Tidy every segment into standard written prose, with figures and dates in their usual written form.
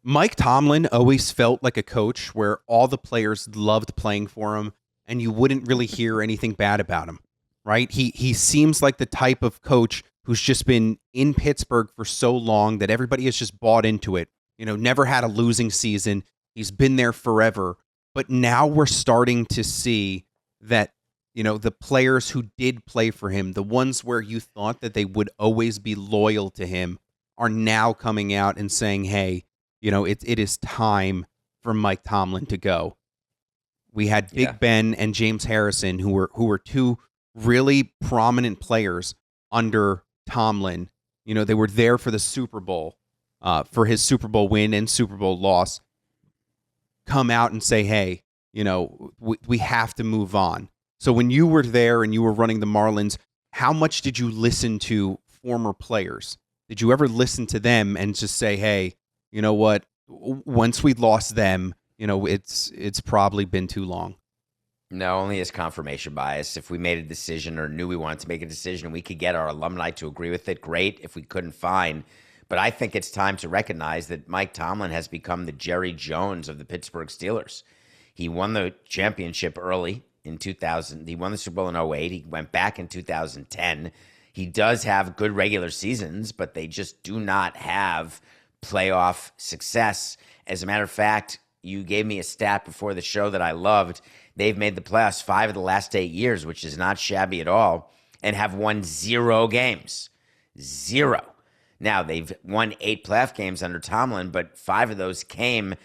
Mike Tomlin always felt like a coach where all the players loved playing for him and you wouldn't really hear anything bad about him, right? He seems like the type of coach who's just been in Pittsburgh for so long that everybody has just bought into it. Never had a losing season. He's been there forever. But now we're starting to see that, the players who did play for him, the ones where you thought that they would always be loyal to him, are now coming out and saying, hey, it is time for Mike Tomlin to go. We had Big Ben and James Harrison, who were two really prominent players under Tomlin. They were there for the Super Bowl, for his Super Bowl win and Super Bowl loss. Come out and say, hey, we have to move on. So when you were there and you were running the Marlins, how much did you listen to former players? Did you ever listen to them and just say, hey, you know what? Once we lost them, it's probably been too long. No, only as confirmation bias. If we made a decision or knew we wanted to make a decision and we could get our alumni to agree with it, great. If we couldn't, fine. But I think it's time to recognize that Mike Tomlin has become the Jerry Jones of the Pittsburgh Steelers. He won the championship early in 2000. He won the Super Bowl in 08. He went back in 2010. He does have good regular seasons, but they just do not have playoff success. As a matter of fact, you gave me a stat before the show that I loved. They've made the playoffs 5 of the last 8 years, which is not shabby at all, and have won 0 games. 0. Now, they've won 8 playoff games under Tomlin, but 5 of those came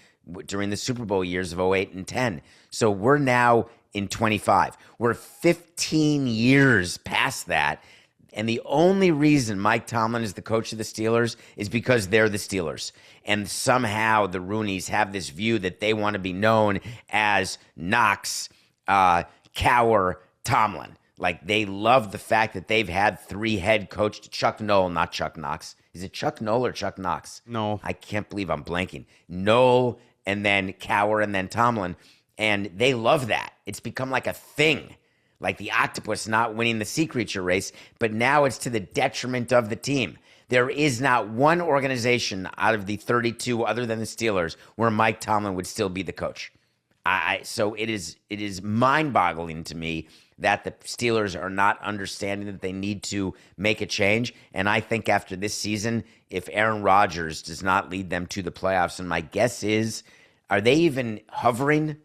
during the Super Bowl years of 08 and 10. So we're now in 25. We're 15 years past that. And the only reason Mike Tomlin is the coach of the Steelers is because they're the Steelers. And somehow the Rooneys have this view that they want to be known as Knox, Cowher, Tomlin. Like, they love the fact that they've had 3 head coach, Chuck Noll, not Chuck Knox. Is it Chuck Noll or Chuck Knox? No. I can't believe I'm blanking. Noll and then Cowher and then Tomlin. And they love that. It's become like a thing. Like the octopus not winning the sea creature race, but now it's to the detriment of the team. There is not one organization out of the 32 other than the Steelers where Mike Tomlin would still be the coach. So it is mind-boggling to me that the Steelers are not understanding that they need to make a change. And I think after this season, if Aaron Rodgers does not lead them to the playoffs, and my guess is, are they even hovering?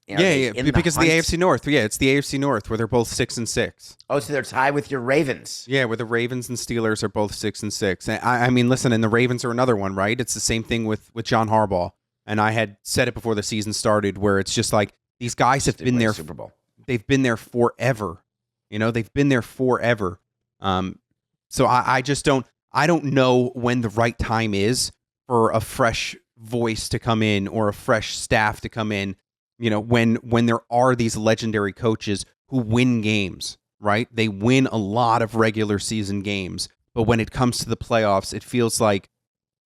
Because the AFC North. Yeah, it's the AFC North where they're both 6-6. Oh, so they're tied with your Ravens. Yeah, where the Ravens and Steelers are both 6-6. I mean, listen, and the Ravens are another one, right? It's the same thing with John Harbaugh. And I had said it before the season started, where it's just like these guys have been there. Super Bowl. They've been there forever. They've been there forever. So I just don't. I don't know when the right time is for a fresh voice to come in or a fresh staff to come in. When there are these legendary coaches who win games, right? They win a lot of regular season games, but when it comes to the playoffs, it feels like,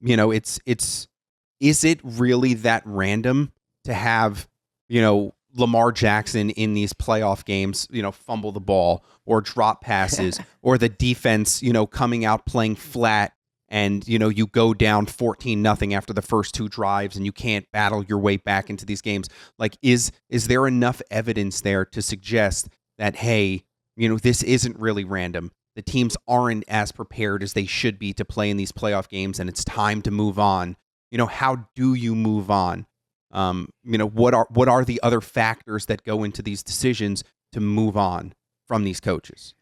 is it really that random to have, Lamar Jackson in these playoff games, fumble the ball or drop passes or the defense, coming out playing flat and, you go down 14-0 after the first 2 drives and you can't battle your way back into these games. Like, is there enough evidence there to suggest that, hey, this isn't really random? The teams aren't as prepared as they should be to play in these playoff games and it's time to move on. How do you move on? What are the other factors that go into these decisions to move on from these coaches?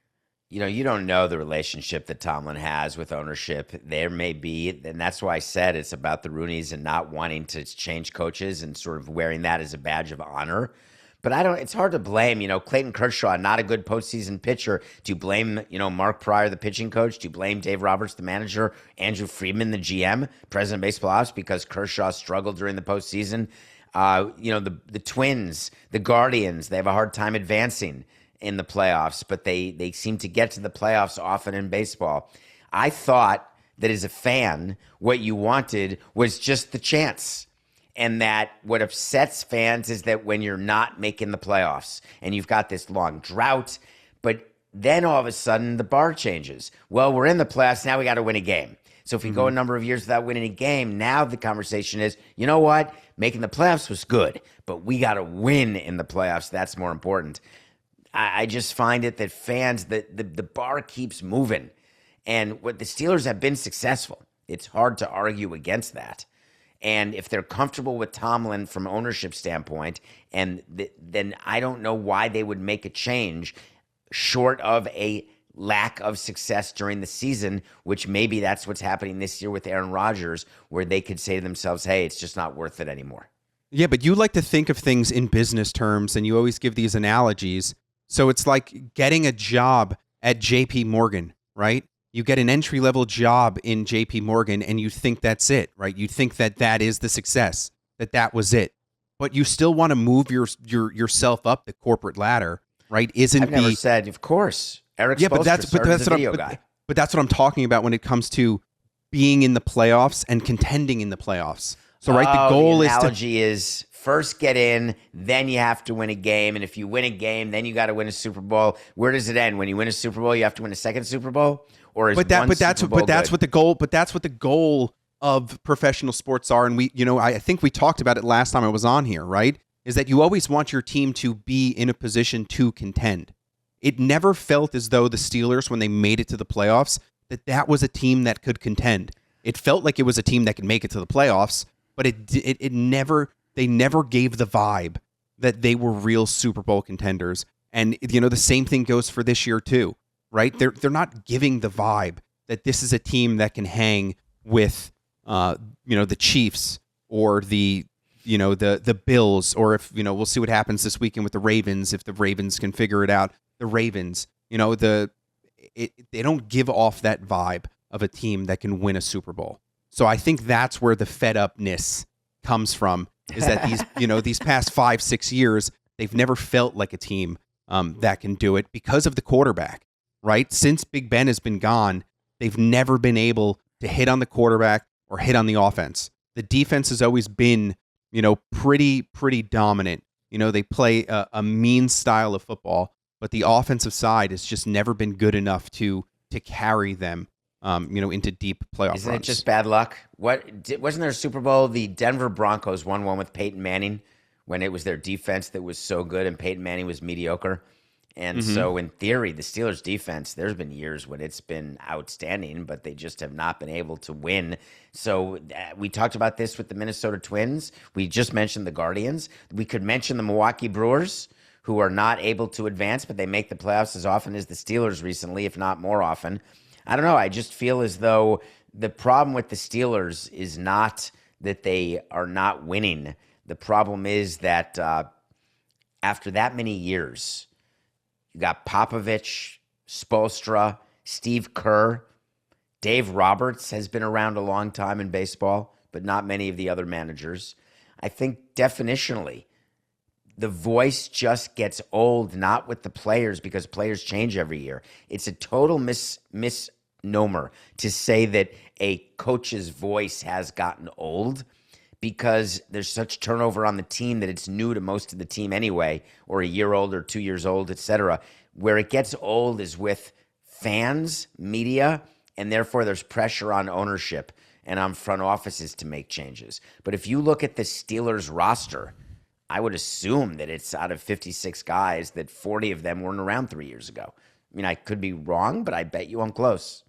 You don't know the relationship that Tomlin has with ownership. There may be, and that's why I said it's about the Rooneys and not wanting to change coaches and sort of wearing that as a badge of honor. But it's hard to blame, Clayton Kershaw, not a good postseason pitcher. Do you blame, Mark Pryor, the pitching coach? Do you blame Dave Roberts, the manager? Andrew Friedman, the GM, president of baseball ops, because Kershaw struggled during the postseason? The Twins, the Guardians, they have a hard time advancing in the playoffs, but they seem to get to the playoffs often in baseball. I thought that as a fan, what you wanted was just the chance. And that what upsets fans is that when you're not making the playoffs and you've got this long drought, but then all of a sudden the bar changes. Well, we're in the playoffs, now we got to win a game. So if we go a number of years without winning a game, now the conversation is, you know what? Making the playoffs was good, but we got to win in the playoffs. That's more important. I just find it that fans, the bar keeps moving. And what the Steelers have been successful. It's hard to argue against that. And if they're comfortable with Tomlin from ownership standpoint, and then I don't know why they would make a change short of a lack of success during the season, which maybe that's what's happening this year with Aaron Rodgers, where they could say to themselves, hey, it's just not worth it anymore. Yeah, but you like to think of things in business terms, and you always give these analogies. So it's like getting a job at JP Morgan, right? You get an entry-level job in JP Morgan, and you think that's it, right? You think that is the success, that was it. But you still want to move yourself up the corporate ladder, right? I've never said, of course. Eric Spoelstra started as a video guy. But that's what I'm talking about when it comes to being in the playoffs and contending in the playoffs. So, right, the goal the analogy is first get in, then you have to win a game. And if you win a game, then you got to win a Super Bowl. Where does it end? When you win a Super Bowl, you have to win a second Super Bowl? Or is that's what the goal of professional sports are. And I think we talked about it last time I was on here, right? Is that you always want your team to be in a position to contend. It never felt as though the Steelers, when they made it to the playoffs, that was a team that could contend. It felt like it was a team that could make it to the playoffs, but they never gave the vibe that they were real Super Bowl contenders. And the same thing goes for this year too, right? They're not giving the vibe that this is a team that can hang with the Chiefs or the Bills, or if we'll see what happens this weekend with the Ravens, if the Ravens can figure it out. The Ravens, they don't give off that vibe of a team that can win a Super Bowl. So I think that's where the fed upness comes from, is that these past 5-6 years, they've never felt like a team that can do it because of the quarterback, right? Since Big Ben has been gone, they've never been able to hit on the quarterback or hit on the offense. The defense has always been, pretty dominant. They play a mean style of football, but the offensive side has just never been good enough to carry them, into deep playoff Isn't runs. it just bad luck? Wasn't there a Super Bowl? The Denver Broncos won one with Peyton Manning when it was their defense that was so good and Peyton Manning was mediocre. And so in theory, the Steelers defense, there's been years when it's been outstanding, but they just have not been able to win. So we talked about this with the Minnesota Twins. We just mentioned the Guardians. We could mention the Milwaukee Brewers, who are not able to advance, but they make the playoffs as often as the Steelers recently, if not more often. I don't know. I just feel as though the problem with the Steelers is not that they are not winning. The problem is that after that many years, you got Popovich, Spoelstra, Steve Kerr. Dave Roberts has been around a long time in baseball, but not many of the other managers. I think definitionally, the voice just gets old, not with the players, because players change every year. It's a total misnomer to say that a coach's voice has gotten old, because there's such turnover on the team that it's new to most of the team anyway, or a year old or 2 years old, etc. Where it gets old is with fans, media, and therefore there's pressure on ownership and on front offices to make changes. But if you look at the Steelers roster, I would assume that it's out of 56 guys that 40 of them weren't around 3 years ago. I mean, I could be wrong, but I bet you I'm close.